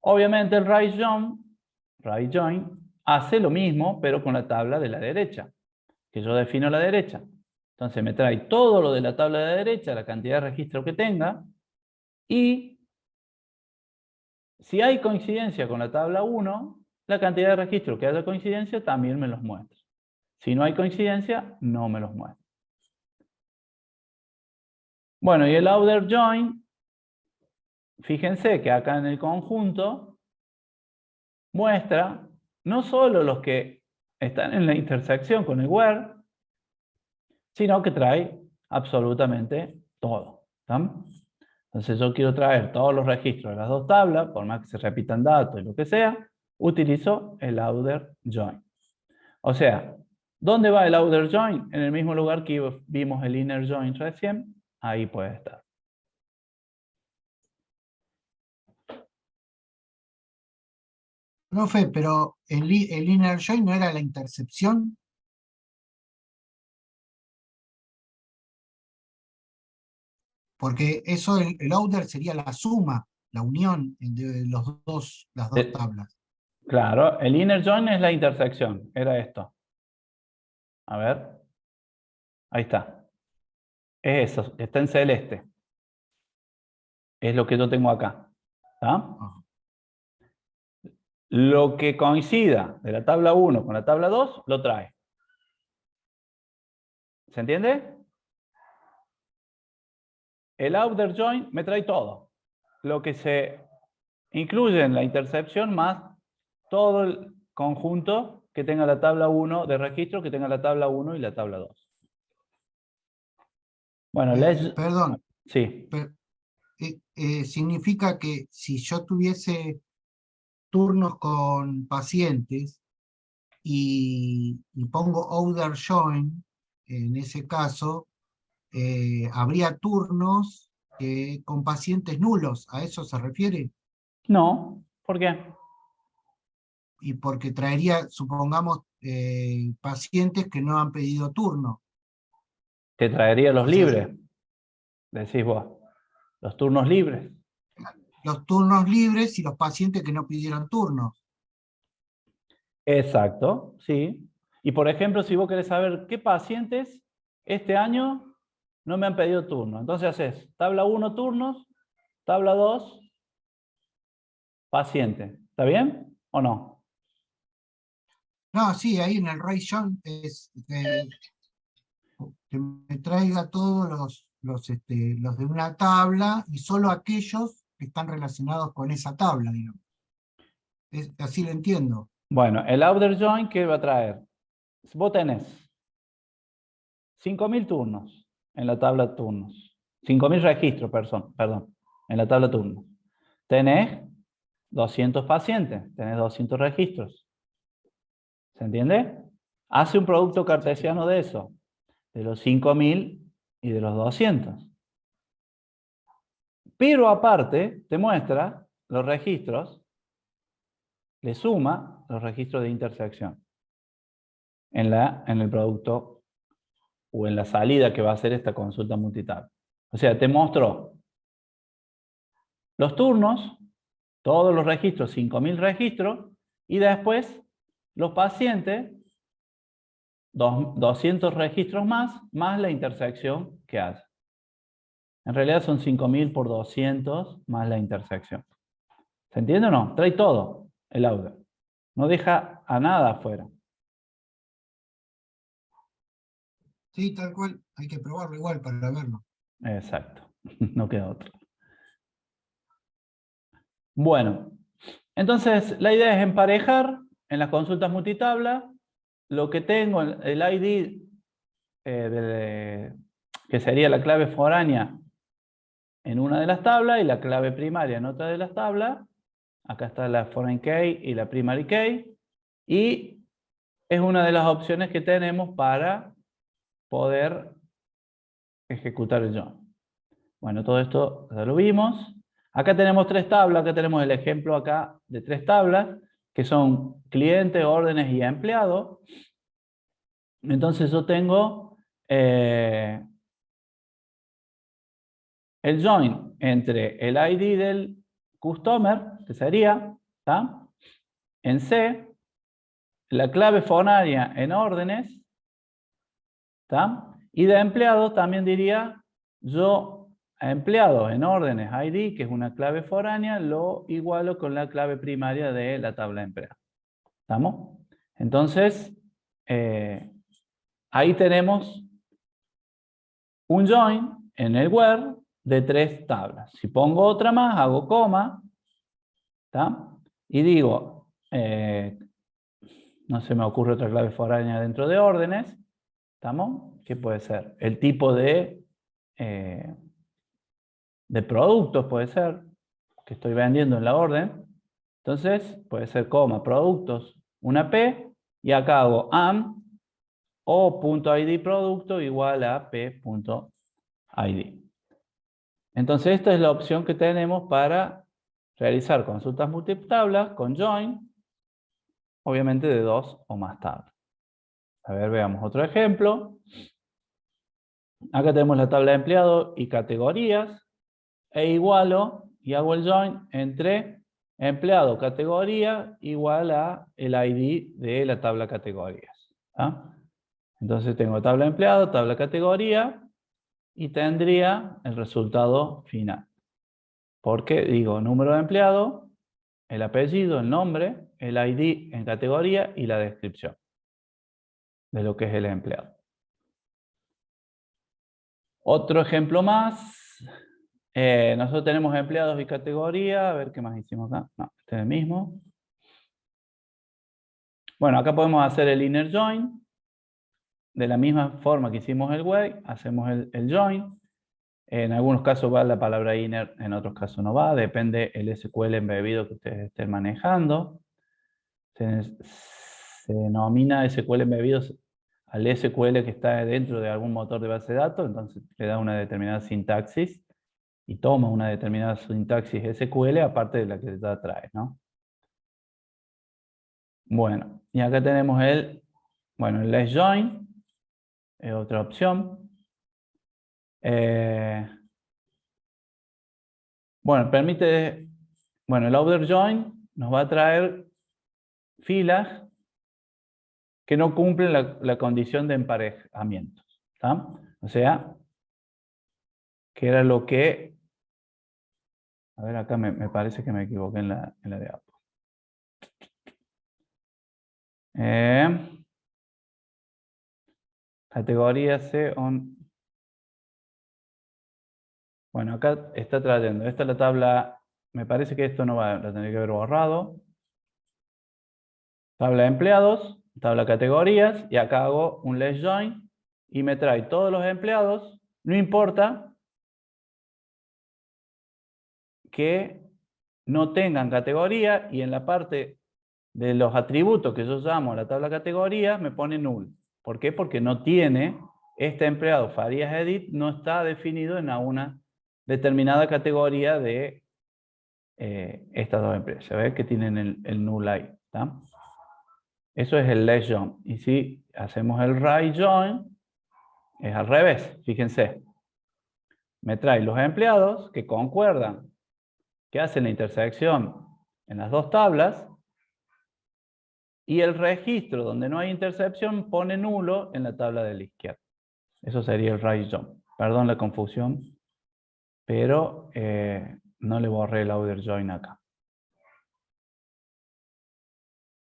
Obviamente el right join hace lo mismo, pero con la tabla de la derecha, que yo defino la derecha. Entonces me trae todo lo de la tabla de la derecha, la cantidad de registros que tenga, y si hay coincidencia con la tabla 1, la cantidad de registros que haya coincidencia también me los muestra. Si no hay coincidencia, no me los muestra. Bueno, y el outer join, fíjense que acá en el conjunto muestra no solo los que están en la intersección con el where, sino que trae absolutamente todo. ¿Tá? Entonces yo quiero traer todos los registros de las dos tablas, por más que se repitan datos y lo que sea, utilizo el outer join. O sea, ¿dónde va el outer join? En el mismo lugar que vimos el inner join recién, ahí puede estar.
Profe, pero el inner join no era la intercepción. Porque eso, el order sería la suma, la unión de las dos tablas.
Claro, el inner join es la intersección, era esto. A ver, ahí está. Es eso, está en celeste. Es lo que yo tengo acá. ¿Está? Lo que coincida de la tabla 1 con la tabla 2, lo trae. ¿Se entiende? El outer join me trae todo. Lo que se incluye en la intercepción más todo el conjunto que tenga la tabla 1 de registro, que tenga la tabla 1 y la tabla 2. Bueno,
perdón,
sí.
significa que si yo tuviese turnos con pacientes y pongo order join, en ese caso, habría turnos con pacientes nulos, ¿a eso se refiere?
No, ¿por qué?
Y porque traería, supongamos, pacientes que no han pedido turno.
Te traería los
O sea,
libres, decís vos. Los turnos libres.
los turnos libres y los pacientes que no pidieron turnos.
Exacto, sí. Y por ejemplo, si vos querés saber qué pacientes este año no me han pedido turno, entonces haces tabla 1 turnos, tabla 2 paciente. ¿Está bien o no?
No, sí, ahí en el Ray Join es que me traiga todos los de una tabla y solo aquellos que están relacionados con esa tabla, digamos. Así lo entiendo.
Bueno, el outer join, ¿qué va a traer? Vos tenés 5.000 turnos en la tabla turnos. 5.000 registros, perdón, en la tabla turnos. Tenés 200 pacientes, tenés 200 registros. ¿Se entiende? Hace un producto cartesiano de eso, de los 5.000 y de los 200. Pero aparte, te muestra los registros, le suma los registros de intersección en el producto o en la salida que va a hacer esta consulta multitable. O sea, te mostró los turnos, todos los registros, 5.000 registros, y después los pacientes, 200 registros más la intersección que hace. En realidad son 5.000 por 200 más la intersección. ¿Se entiende o no? Trae todo el outer. No deja a nada afuera.
Sí, tal cual. Hay que probarlo igual para verlo.
Exacto. No queda otro. Bueno, entonces la idea es emparejar en las consultas multitabla lo que tengo, el ID que sería la clave foránea en una de las tablas y la clave primaria en otra de las tablas. Acá está la foreign key y la primary key. Y es una de las opciones que tenemos para poder ejecutar el join. Bueno, todo esto ya lo vimos. Acá tenemos 3 tablas. Acá tenemos el ejemplo acá de 3 tablas, que son cliente, órdenes y empleado. Entonces yo tengo el join entre el ID del customer, que sería, ¿tá? En C, la clave foraria en órdenes, ¿tá? Y de empleado también diría, yo a empleado en órdenes ID, que es una clave foránea, lo igualo con la clave primaria de la tabla de empleado. ¿Estamos? Entonces, ahí tenemos un join en el where de 3 tablas. Si pongo otra más, hago coma, ¿tá? Y digo, no se me ocurre otra clave foránea dentro de órdenes, ¿estamos? ¿Qué puede ser? El tipo de productos puede ser, que estoy vendiendo en la orden. Entonces, puede ser coma, productos, una P, y acá hago am o.id producto igual a p.id. Entonces, esta es la opción que tenemos para realizar consultas multitablas con join, obviamente de 2 o más tablas. A ver, veamos otro ejemplo. Acá tenemos la tabla de empleado y categorías. E igualo y hago el join entre empleado categoría igual a el ID de la tabla categorías. ¿Ah? Entonces tengo tabla de empleado, tabla categoría y tendría el resultado final. Porque digo número de empleado, el apellido, el nombre, el ID en categoría y la descripción de lo que es el empleado. Otro ejemplo más. Nosotros tenemos empleados y categoría. A ver qué más hicimos acá. No, este es el mismo. Bueno, acá podemos hacer el inner join. De la misma forma que hicimos el way, hacemos el join. En algunos casos va la palabra inner, en otros casos no va. Depende el SQL embebido que ustedes estén manejando. Se denomina SQL embebido al SQL que está dentro de algún motor de base de datos. Entonces le da una determinada sintaxis. Y toma una determinada sintaxis SQL aparte de la que ya trae, ¿no? Bueno, y acá tenemos el let's join, es otra opción. Permite, el outer join nos va a traer filas que no cumplen la condición de emparejamiento, ¿tá? O sea, que era lo que, a ver, acá me parece que me equivoqué en la de Apple. Categoría C on. Bueno, acá está trayendo. Esta es la tabla. Me parece que esto no va, la tendría que haber borrado. Tabla de empleados, tabla de categorías, y acá hago un let's join y me trae todos los empleados. No importa que no tengan categoría y en la parte de los atributos que yo llamo la tabla de categorías me pone null. ¿Por qué? Porque no tiene, este empleado Farías Edit no está definido en una determinada categoría de estas dos empresas. ¿Ves que tienen el null ahí? ¿Tá? Eso es el let's join. Y si hacemos el right join, es al revés. Fíjense. Me trae los empleados que concuerdan, que hacen la intersección en las dos tablas, y el registro donde no hay intersección pone nulo en la tabla de la izquierda. Eso sería el right join. Perdón la confusión, pero no le borré el outer join acá.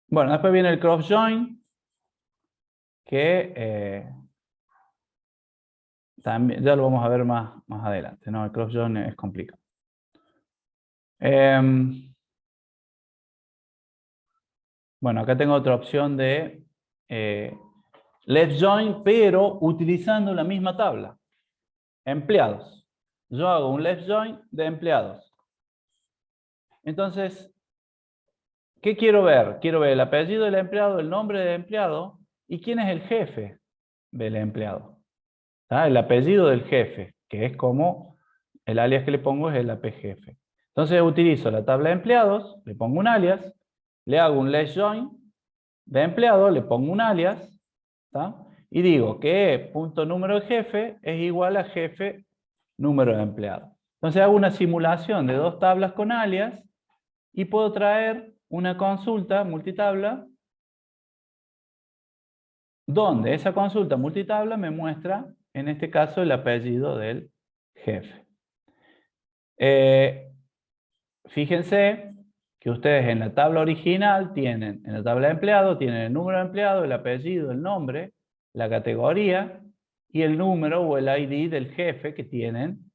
Bueno, después viene el cross join, que también ya lo vamos a ver más adelante, ¿no? El cross join es complicado. Bueno, acá tengo otra opción de left join, pero utilizando la misma tabla. Empleados. Yo hago un left join de empleados. Entonces, ¿qué quiero ver? Quiero ver el apellido del empleado, el nombre del empleado y quién es el jefe del empleado. ¿Ah? El apellido del jefe, que es como el alias que le pongo es el AP jefe. Entonces utilizo la tabla de empleados, le pongo un alias, le hago un left join de empleado, le pongo un alias, ¿tá? Y digo que punto número de jefe es igual a jefe número de empleado. Entonces hago una simulación de dos tablas con alias y puedo traer una consulta multitabla donde esa consulta multitabla me muestra, en este caso, el apellido del jefe. Fíjense que ustedes en la tabla original tienen, en la tabla de empleado, tienen el número de empleado, el apellido, el nombre, la categoría y el número o el ID del jefe que tienen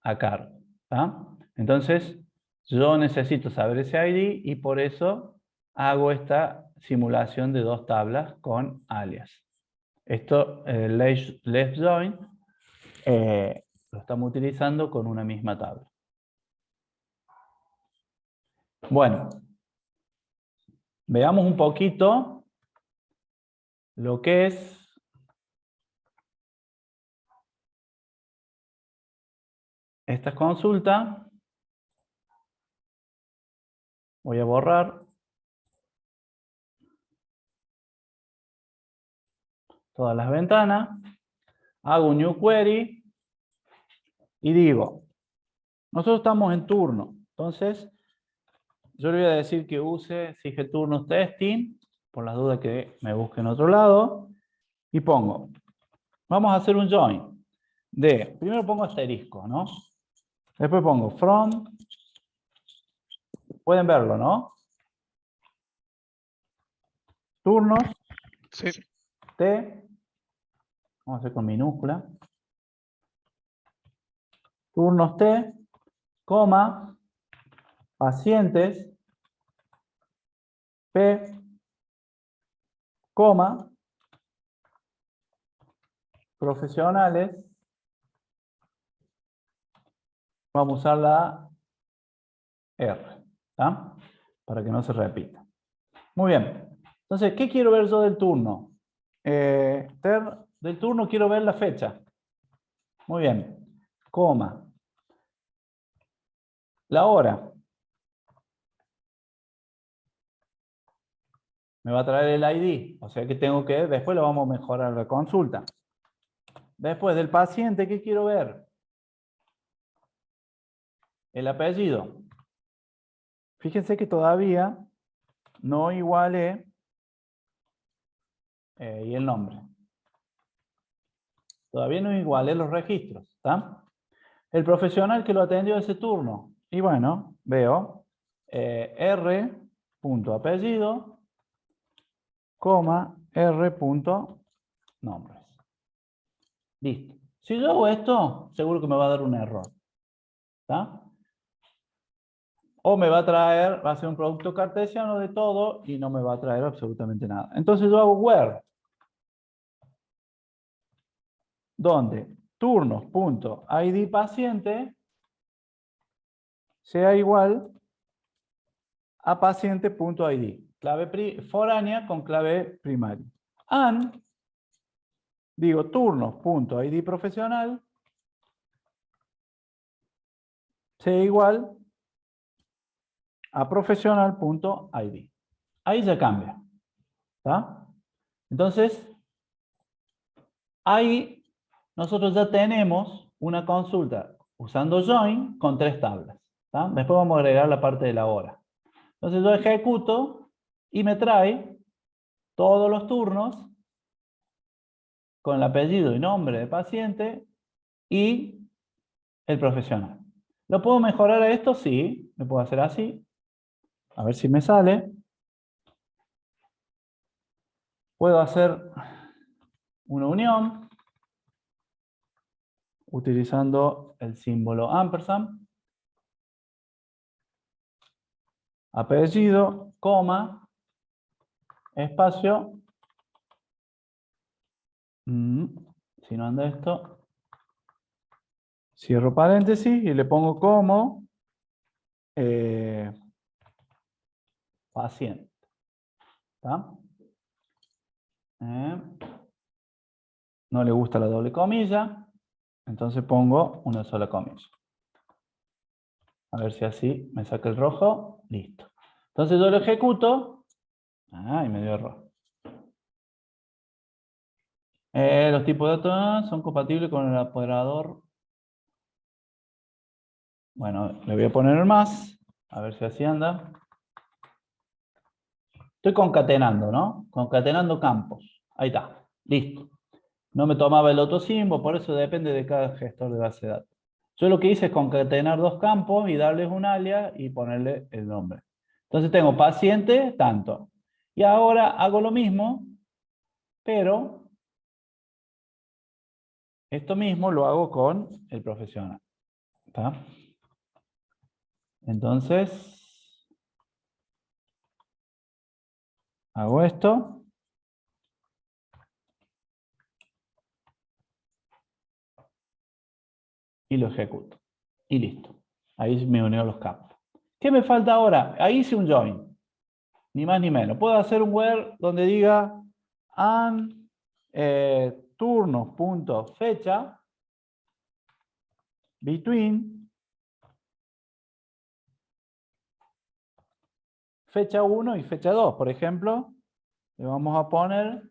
a cargo. ¿Tá? Entonces, yo necesito saber ese ID y por eso hago esta simulación de dos tablas con alias. Esto, el left join, lo estamos utilizando con una misma tabla. Bueno, veamos un poquito lo que es esta consulta. Voy a borrar todas las ventanas. hago un new query y digo, nosotros estamos en turno, entonces yo le voy a decir que use SIGETurnos testing, por las dudas que me busque en otro lado, y pongo, vamos a hacer un join de, primero pongo asterisco, ¿no? Después pongo from, pueden verlo, ¿no? Turnos,
Sí.
T, vamos a hacer con minúscula, turnos T, coma, pacientes, P, coma, profesionales, vamos a usar la R, ¿tá? Para que no se repita. Muy bien. Entonces, ¿qué quiero ver yo del turno? Del turno quiero ver la fecha. Muy bien. Coma. La hora. Me va a traer el ID. O sea que tengo que, después lo vamos a mejorar la consulta. Después del paciente, ¿qué quiero ver? El apellido. Fíjense que todavía no igualé y el nombre. Todavía no igualé los registros. ¿Está? El profesional que lo atendió ese turno. Y bueno, veo R. apellido, coma, R. nombres. Listo. Si yo hago esto, seguro que me va a dar un error. ¿Está? O me va a traer, va a ser un producto cartesiano de todo y no me va a traer absolutamente nada. Entonces yo hago where, donde turnos.id paciente sea igual a paciente.id. Clave foránea con clave primaria. And, digo turnos.id profesional sea igual a profesional.id. Ahí ya cambia. ¿Está? Entonces, ahí nosotros ya tenemos una consulta usando join con 3 tablas. ¿Está? Después vamos a agregar la parte de la hora. Entonces yo ejecuto y me trae todos los turnos con el apellido y nombre de paciente y el profesional. ¿Lo puedo mejorar a esto? Sí, me puedo hacer así. A ver si me sale. Puedo hacer una unión utilizando el símbolo ampersand. Apellido, coma, espacio. Si no anda esto, cierro paréntesis y le pongo como paciente. ¿Está? No le gusta la doble comilla, entonces pongo una sola comilla. A ver si así me saca el rojo. Listo. Entonces yo lo ejecuto. Y me dio error. Los tipos de datos son compatibles con el apoderador. Bueno, le voy a poner más. A ver si así anda. Estoy concatenando, ¿no? Concatenando campos. Ahí está. Listo. No me tomaba el otro símbolo, por eso depende de cada gestor de base de datos. Yo lo que hice es concatenar 2 campos y darles un alias y ponerle el nombre. Entonces tengo paciente, tanto. Y ahora hago lo mismo, pero esto mismo lo hago con el profesional. ¿Está? Entonces, hago esto. Y lo ejecuto. Y listo. Ahí me unió los campos. ¿Qué me falta ahora? Ahí hice un join. Ni más ni menos. Puedo hacer un where donde diga and turnos.fecha between fecha 1 y fecha 2. Por ejemplo, le vamos a poner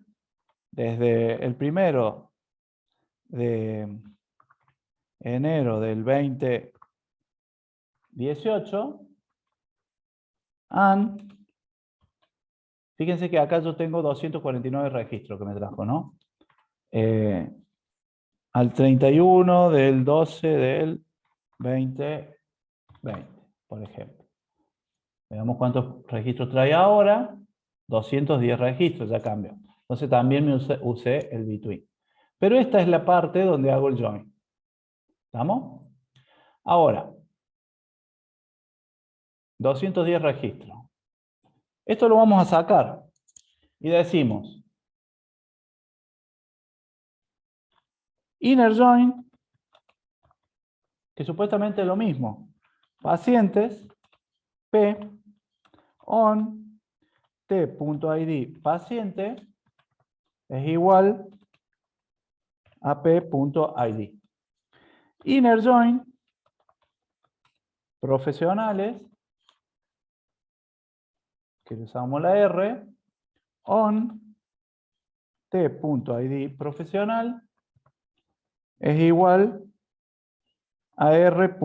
desde el 1 de enero del 2018, fíjense que acá yo tengo 249 registros que me trajo, ¿no? Al 31 del 12 del 2020, por ejemplo. Veamos cuántos registros trae ahora. 210 registros, ya cambió. Entonces también usé el between. Pero esta es la parte donde hago el join. ¿Estamos? Ahora, 210 registros. Esto lo vamos a sacar. Y decimos inner join, que supuestamente es lo mismo. Pacientes, P, on, t.id paciente es igual a p.id. Inner join, profesionales, que usamos la R, on, t.id profesional es igual a r.id.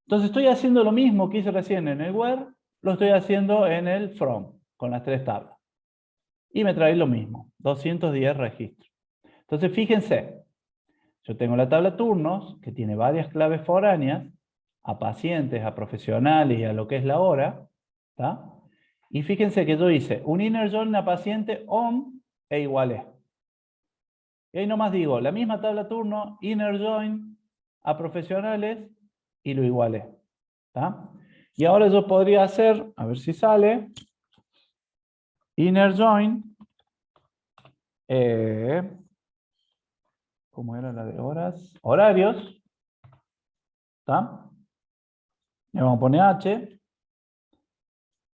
Entonces estoy haciendo lo mismo que hice recién en el where, lo estoy haciendo en el from, con las tres tablas. Y me trae lo mismo, 210 registros. Entonces fíjense, yo tengo la tabla turnos, que tiene varias claves foráneas, a pacientes, a profesionales y a lo que es la hora. ¿Está? Y fíjense que yo hice un inner join a paciente on e igualé. Y ahí nomás digo, la misma tabla turno, inner join a profesionales y lo igualé. ¿Está? Y ahora yo podría hacer, a ver si sale, inner join, ¿cómo era la de horas? Horarios. ¿Está? Le vamos a poner H.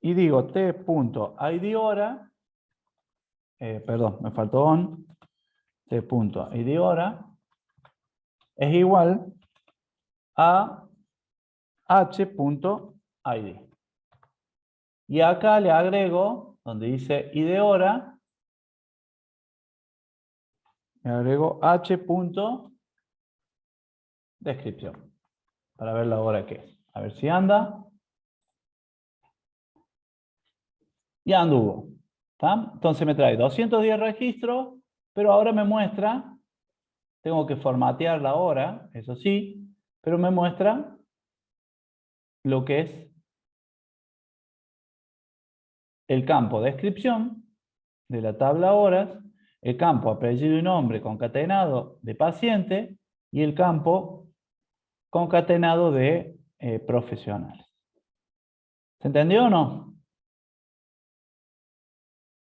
Y digo t.id hora, perdón, me faltó on, t.id hora es igual a h.id. Y acá le agrego, donde dice id hora, le agrego h.descripción, para ver la hora que es. A ver si anda. Y anduvo. ¿Está? Entonces me trae 210 registros, pero ahora me muestra, tengo que formatear la hora, eso sí, pero me muestra lo que es el campo descripción de la tabla horas, el campo apellido y nombre concatenado de paciente y el campo concatenado de profesionales. ¿Se entendió o no?